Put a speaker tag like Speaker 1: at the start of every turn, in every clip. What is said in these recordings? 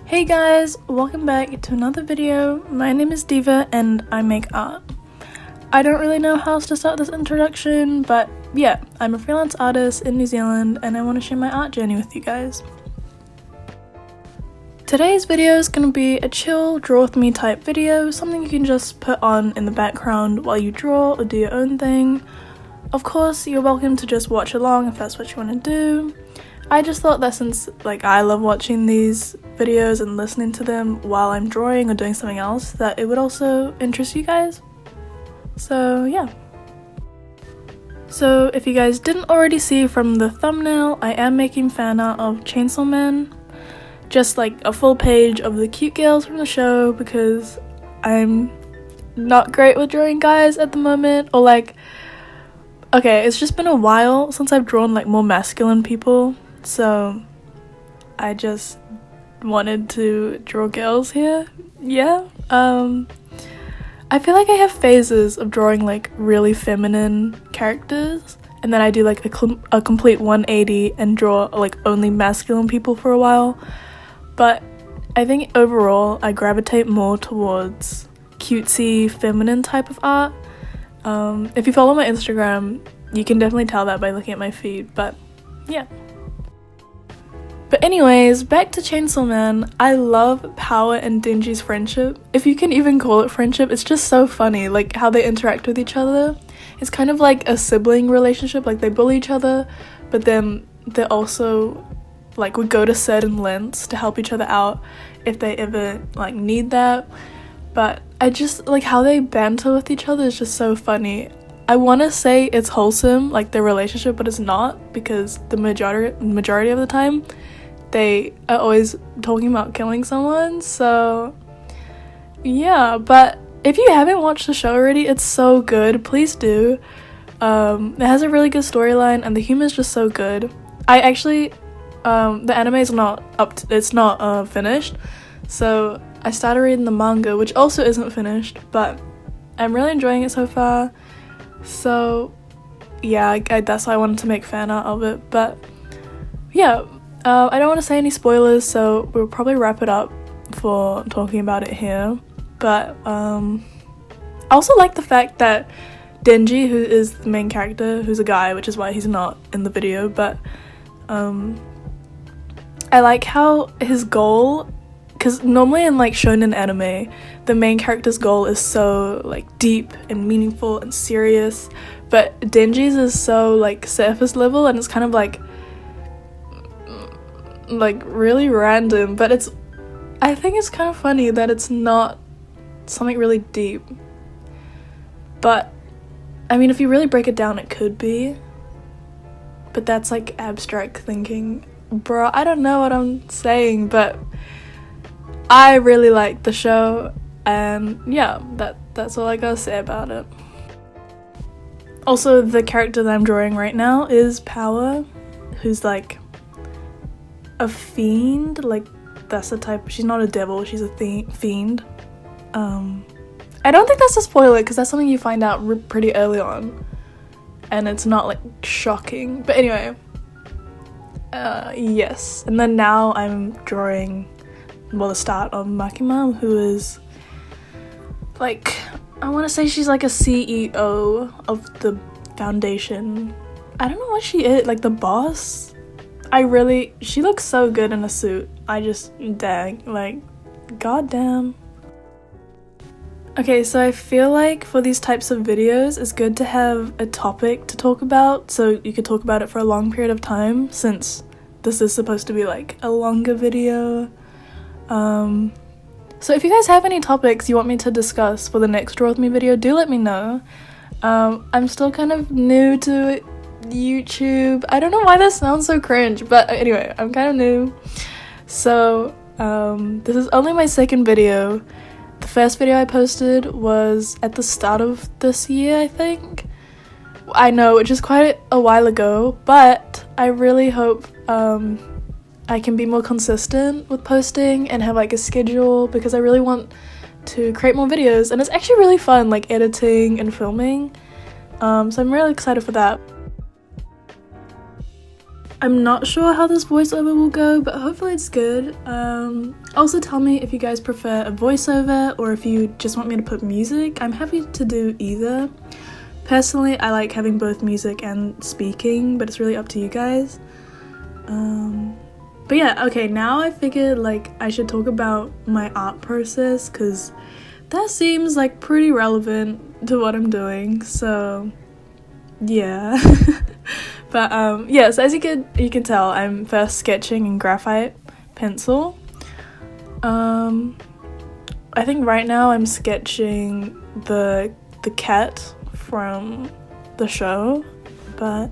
Speaker 1: Hey guys, welcome back to another video. My name is Diva and I make art. I don't really know how else to start this introduction, but yeah, I'm a freelance artist in New Zealand and I want to share my art journey with you guys. Today's video is going to be a chill draw with me type video, something you can just put on in the background while you draw or do your own thing. Of course, you're welcome to just watch along if that's what you want to do. I just thought that since I love watching these videos and listening to them while I'm drawing or doing something else, that it would also interest you guys. So yeah. So if you guys didn't already see from the thumbnail, I am making fan art of Chainsaw Man. Just a full page of the cute girls from the show because I'm not great with drawing guys at the moment, or okay, it's just been a while since I've drawn more masculine people. So I just wanted to draw girls here. Yeah. I feel like I have phases of drawing really feminine characters, and then I do a complete 180 and draw only masculine people for a while. But I think overall I gravitate more towards cutesy feminine type of art. If you follow my Instagram, you can definitely tell that by looking at my feed, but yeah. But anyways, back to Chainsaw Man. I love Power and Denji's friendship. If you can even call it friendship, it's just so funny, how they interact with each other. It's kind of like a sibling relationship, they bully each other, but then they're also, would go to certain lengths to help each other out if they ever, need that. But I just, how they banter with each other is just so funny. I want to say it's wholesome, their relationship, but it's not, because the majority of the time, they are always talking about killing someone. So yeah, but if you haven't watched the show already, it's so good. Please do. It has a really good storyline and the humor is just so good. I actually the anime is not finished, so I started reading the manga, which also isn't finished, but I'm really enjoying it so far. So yeah, that's why I wanted to make fan art of it. But yeah, I don't want to say any spoilers, so we'll probably wrap it up for talking about it here. But I also like the fact that Denji, who is the main character, who's a guy, which is why he's not in the video, but I like how his goal, because normally in shonen anime, the main character's goal is so deep and meaningful and serious, but Denji's is so surface level, and it's kind of really random, but I think it's kind of funny that it's not something really deep. But I mean, if you really break it down, it could be, but that's abstract thinking. Bro, I don't know what I'm saying, but I really like the show, and yeah, that's all I gotta say about it. Also, the character that I'm drawing right now is Power, who's a fiend. That's the type. She's not a devil, she's a fiend. I don't think that's a spoiler because that's something you find out pretty early on, and it's not shocking. But anyway, yes. And then now I'm drawing the start of Makima, who is I want to say she's a CEO of the foundation. I don't know what she is, the boss. She looks so good in a suit. I just, dang, goddamn. Okay, so I feel for these types of videos, it's good to have a topic to talk about, so you could talk about it for a long period of time, since this is supposed to be a longer video. So if you guys have any topics you want me to discuss for the next Draw With Me video, do let me know. I'm still kind of new to YouTube. I don't know why that sounds so cringe, but anyway, I'm kind of new. So this is only my second video. The first video I posted was at the start of this year, I think. I know, which is quite a while ago, but I really hope I can be more consistent with posting and have like a schedule, because I really want to create more videos, and it's actually really fun, like editing and filming. So I'm really excited for that. I'm not sure how this voiceover will go, but hopefully it's good. Also tell me if you guys prefer a voiceover or if you just want me to put music. I'm happy to do either. Personally, I like having both music and speaking, but it's really up to you guys. But yeah, okay, now I figured like I should talk about my art process, because that seems like pretty relevant to what I'm doing, so yeah. But yeah, so as you can tell, I'm first sketching in graphite pencil. I think right now I'm sketching the cat from the show, but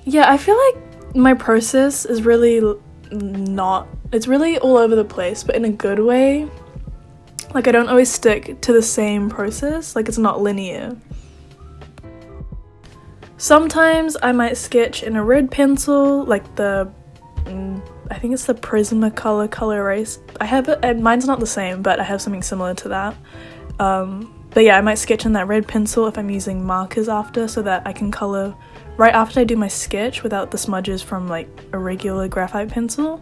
Speaker 1: yeah, I feel like my process is really it's really all over the place, but in a good way. Like, I don't always stick to the same process, like it's not linear. Sometimes I might sketch in a red pencil, like I think it's the Prismacolor Color Erase. I have it, and mine's not the same, but I have something similar to that. But yeah, I might sketch in that red pencil if I'm using markers after, so that I can color right after I do my sketch without the smudges from like a regular graphite pencil.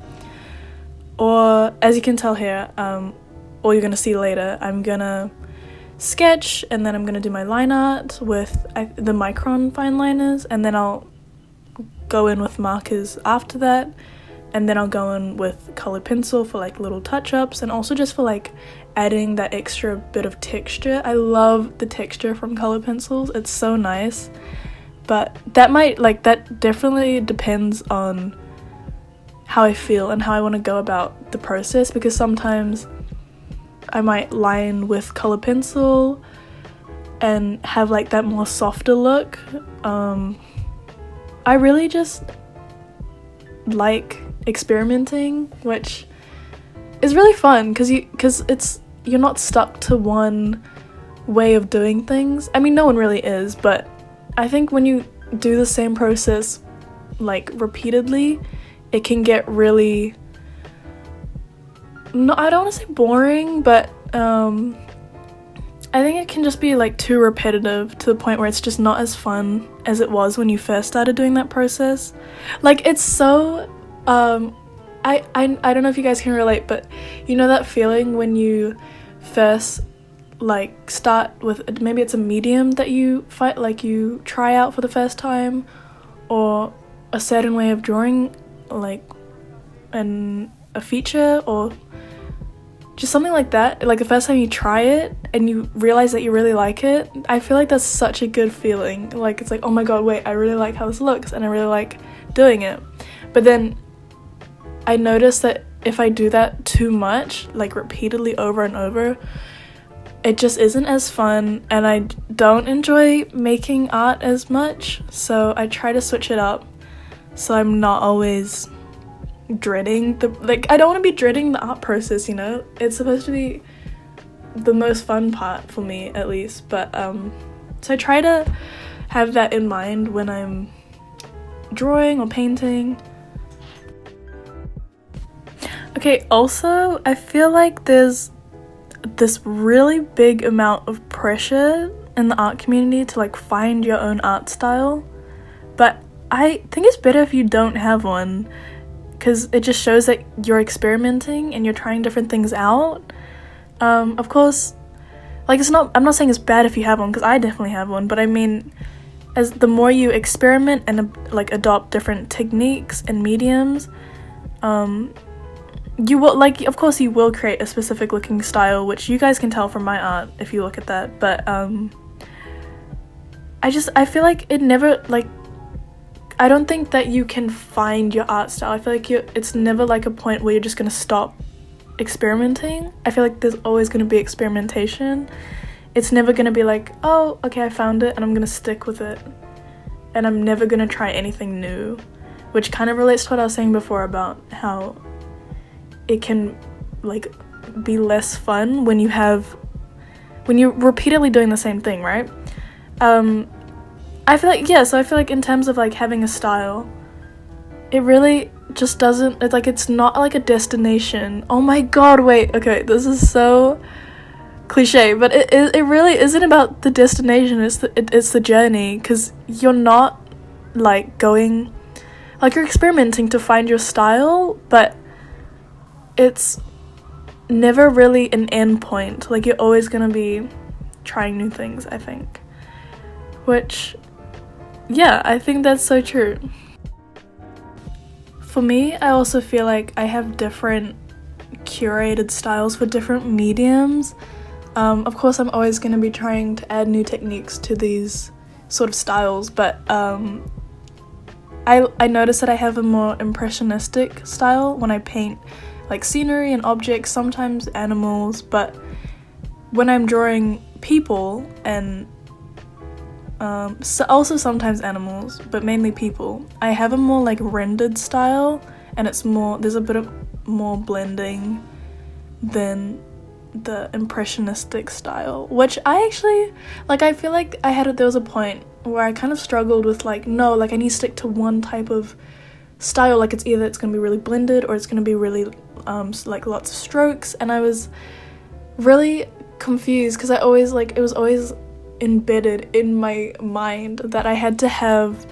Speaker 1: Or, as you can tell here, or you're gonna see later, I'm gonna sketch and then I'm gonna do my line art with the Micron fine liners, and then I'll go in with markers after that, and then I'll go in with colored pencil for like little touch-ups, and also just for like adding that extra bit of texture. I love the texture from colored pencils, it's so nice. But that definitely depends on how I feel and how I want to go about the process, because sometimes I might line with colored pencil and have like that more softer look. I really just like experimenting, which is really fun because you're not stuck to one way of doing things. I mean, no one really is, but I think when you do the same process like repeatedly, it can get really, no, I don't want to say boring, but I think it can just be like too repetitive to the point where it's just not as fun as it was when you first started doing that process. Like, it's so I don't know if you guys can relate, but you know that feeling when you first like start with, maybe it's a medium that you try out for the first time, or a certain way of drawing, like a feature, or just something like that, like the first time you try it and you realize that you really like it. I feel like that's such a good feeling. Like, it's like, oh my god, wait, I really like how this looks and I really like doing it. But then I noticed that if I do that too much, like repeatedly over and over, it just isn't as fun, and I don't enjoy making art as much, so I try to switch it up so I'm not always dreading I don't want to be dreading the art process, you know? It's supposed to be the most fun part for me, at least. But so I try to have that in mind when I'm drawing or painting. Okay, also I feel like there's this really big amount of pressure in the art community to like find your own art style, but I think it's better if you don't have one, because it just shows that you're experimenting and you're trying different things out. Of course, like, I'm not saying it's bad if you have one, because I definitely have one, but I mean, as the more you experiment and like adopt different techniques and mediums, you will, like, of course you will create a specific looking style, which you guys can tell from my art if you look at that, but I feel like it never, like, I don't think that you can find your art style. I feel like it's never like a point where you're just gonna stop experimenting. I feel like there's always gonna be experimentation. It's never gonna be like, oh, okay, I found it and I'm gonna stick with it, and I'm never gonna try anything new, which kind of relates to what I was saying before about how it can like be less fun when you're repeatedly doing the same thing, right? I feel like, yeah, so I feel like in terms of like having a style, it really just doesn't, it's like, it's not like a destination. Oh my god, wait, okay, this is so cliche, but it really isn't about the destination, it's the journey, because you're not like going, like, you're experimenting to find your style, but it's never really an end point. Like, you're always gonna be trying new things, I think, which, yeah, I think that's so true. For me, I also feel like I have different curated styles for different mediums. Of course, I'm always going to be trying to add new techniques to these sort of styles, but I notice that I have a more impressionistic style when I paint like scenery and objects, sometimes animals, but when I'm drawing people and so also sometimes animals, but mainly people, I have a more like rendered style, and it's more, there's a bit of more blending than the impressionistic style, which I actually, like, I feel like there was a point where I kind of struggled with like, no, like I need to stick to one type of style, like it's either it's gonna be really blended or it's gonna be really like lots of strokes, and I was really confused because I always, like, it was always embedded in my mind that I had to have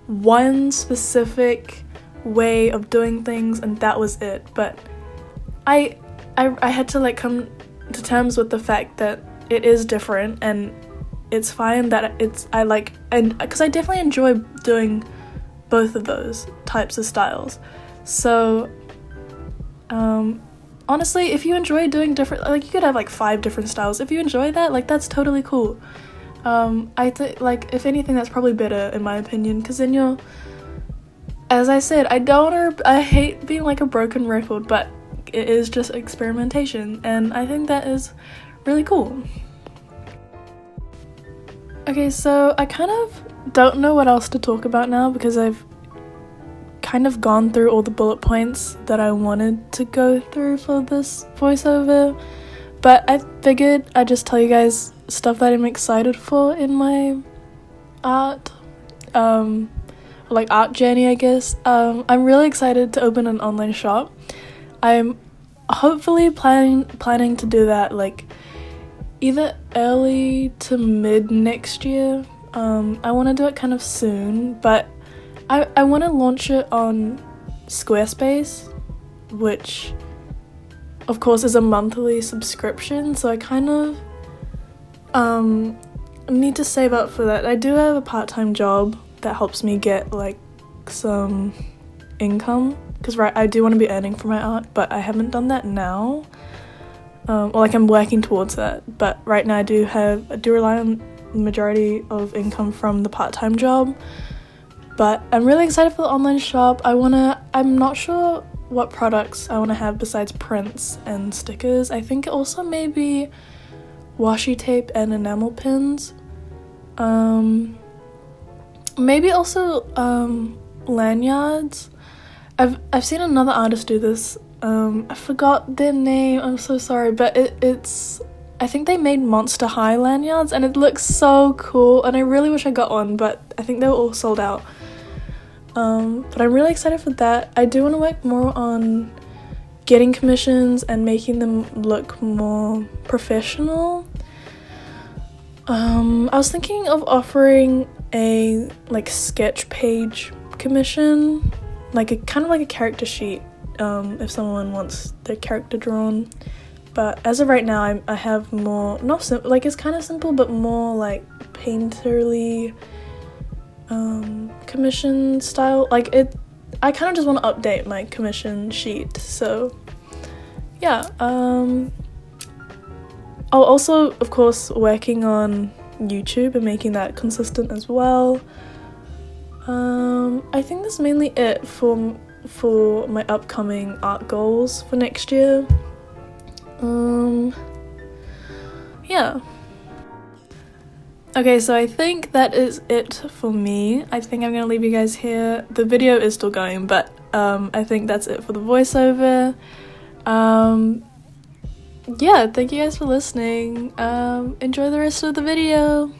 Speaker 1: one specific way of doing things and that was it. But I had to like come to terms with the fact that it is different, and it's fine that and because I definitely enjoy doing both of those types of styles. So honestly, if you enjoy doing different, like, you could have like 5 different styles. If you enjoy that, like, that's totally cool. I think, like, if anything, that's probably better in my opinion, because then you're, as I said, I hate being like a broken record, but it is just experimentation, and I think that is really cool. Okay, so I kind of don't know what else to talk about now because I've kind of gone through all the bullet points that I wanted to go through for this voiceover, but I figured I'd just tell you guys stuff that I'm excited for in my art journey, I guess. I'm really excited to open an online shop. I'm hopefully planning to do that like either early to mid next year. I want to do it kind of soon, but I want to launch it on Squarespace, which of course is a monthly subscription, so I kind of need to save up for that. I do have a part-time job that helps me get like some income, because I do want to be earning for my art, but I haven't done that now. I'm working towards that, but right now I do rely on the majority of income from the part-time job. But I'm really excited for the online shop. I'm not sure what products I want to have besides prints and stickers. I think also maybe washi tape and enamel pins. Maybe also lanyards. I've seen another artist do this. I forgot their name, I'm so sorry, but it's I think they made Monster High lanyards and it looks so cool, and I really wish I got one, but I think they were all sold out. But I'm really excited for that. I do want to work more on getting commissions and making them look more professional. I was thinking of offering a like sketch page commission, like a kind of like a character sheet, if someone wants their character drawn. But as of right now, I have more, not simple, like it's kind of simple, but more like painterly commission style. Like I kind of just want to update my commission sheet. So yeah, I'll also, of course, working on YouTube and making that consistent as well. I think that's mainly it for my upcoming art goals for next year. Yeah. Okay, so I think that is it for me. I think I'm gonna leave you guys here. The video is still going, but I think that's it for the voiceover. Yeah, thank you guys for listening. Enjoy the rest of the video.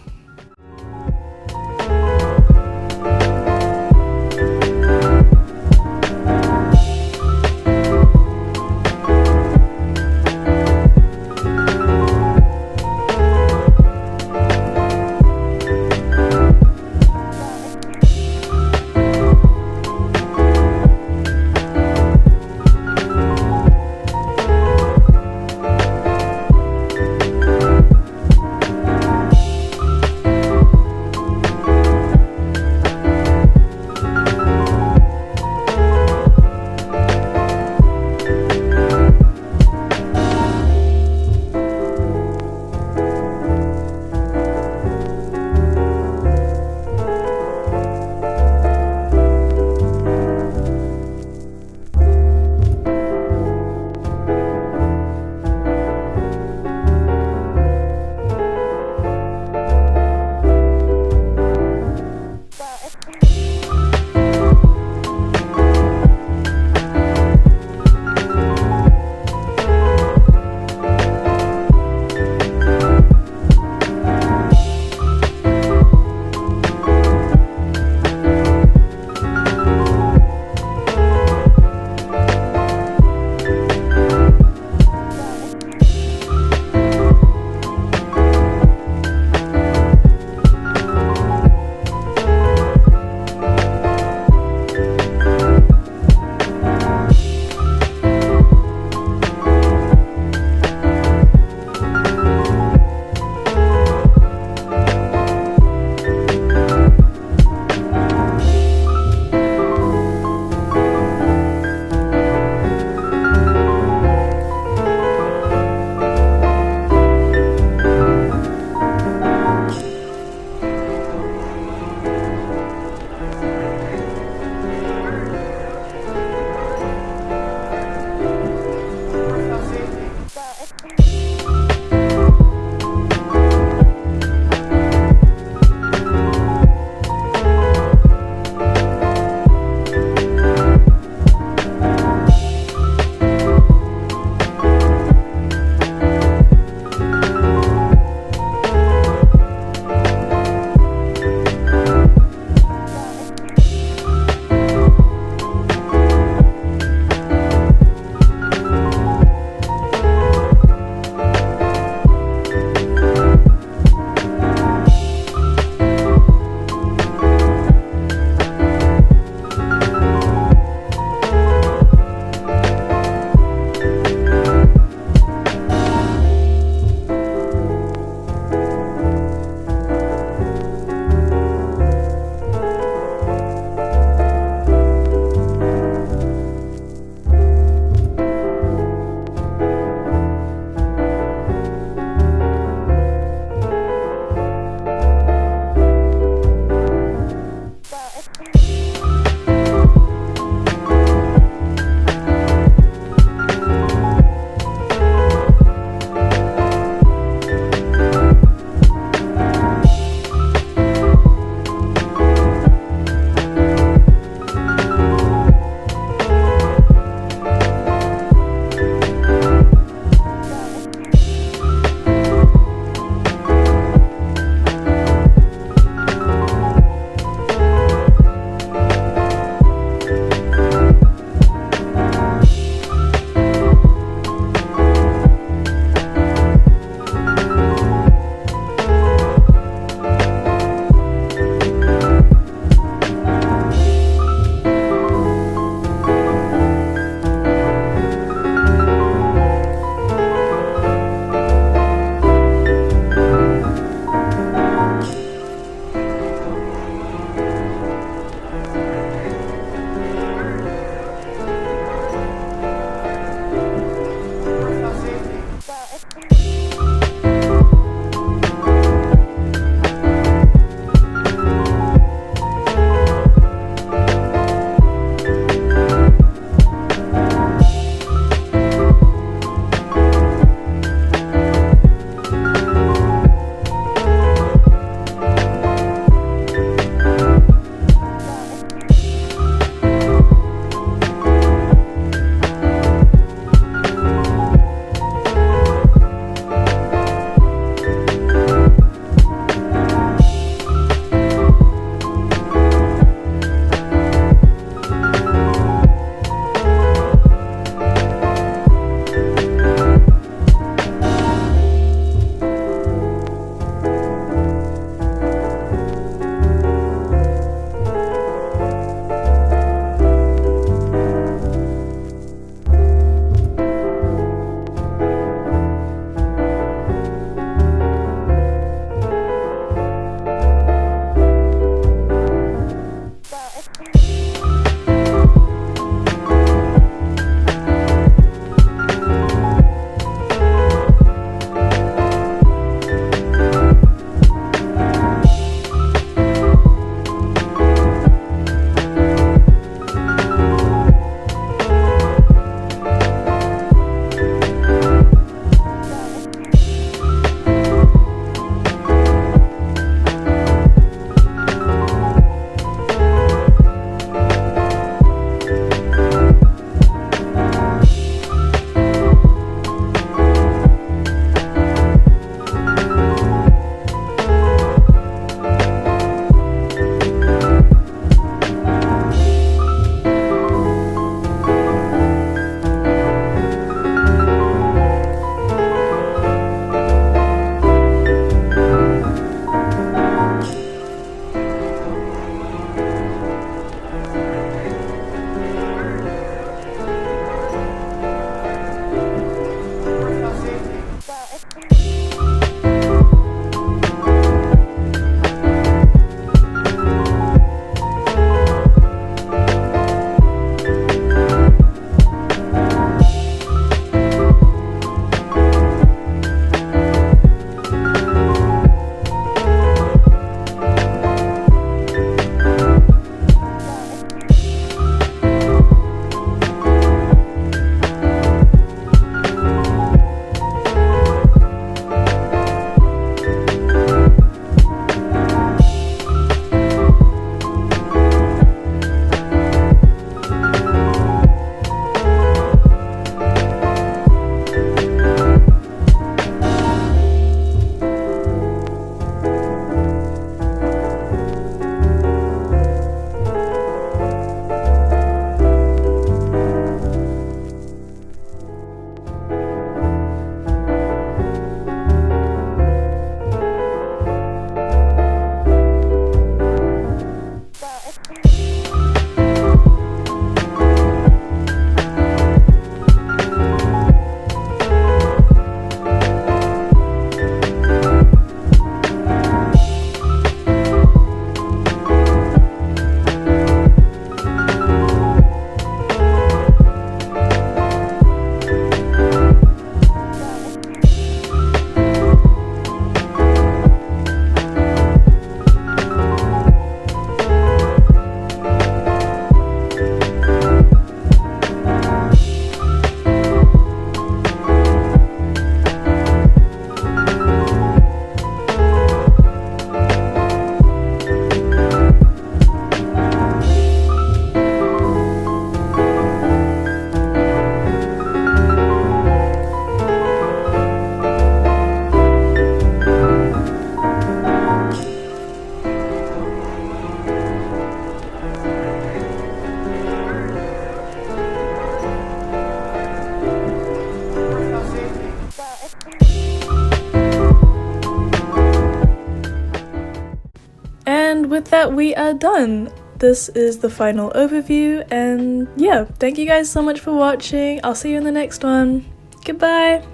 Speaker 1: with that, we are done. This is the final overview, and yeah, thank you guys so much for watching. I'll see you in the next one. Goodbye!